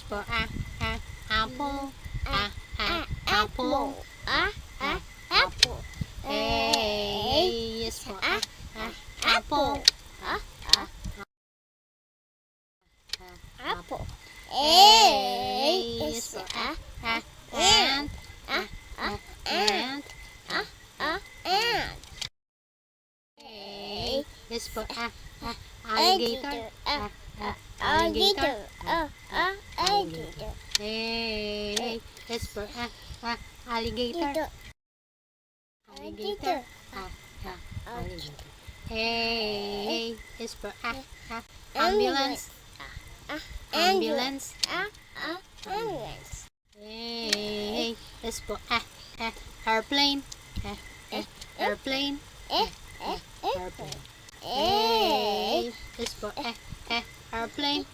for apple. Apple. Apple. A is for apple. Apple. A is for ant. Ant. Ant. A is for alligator. Alligator. Alligator. A is for alligator. Alligator. Alligator. A is for ambulance. Ambulance. Ambulance. A is for airplane. Airplane. Airplane. A is for airplane.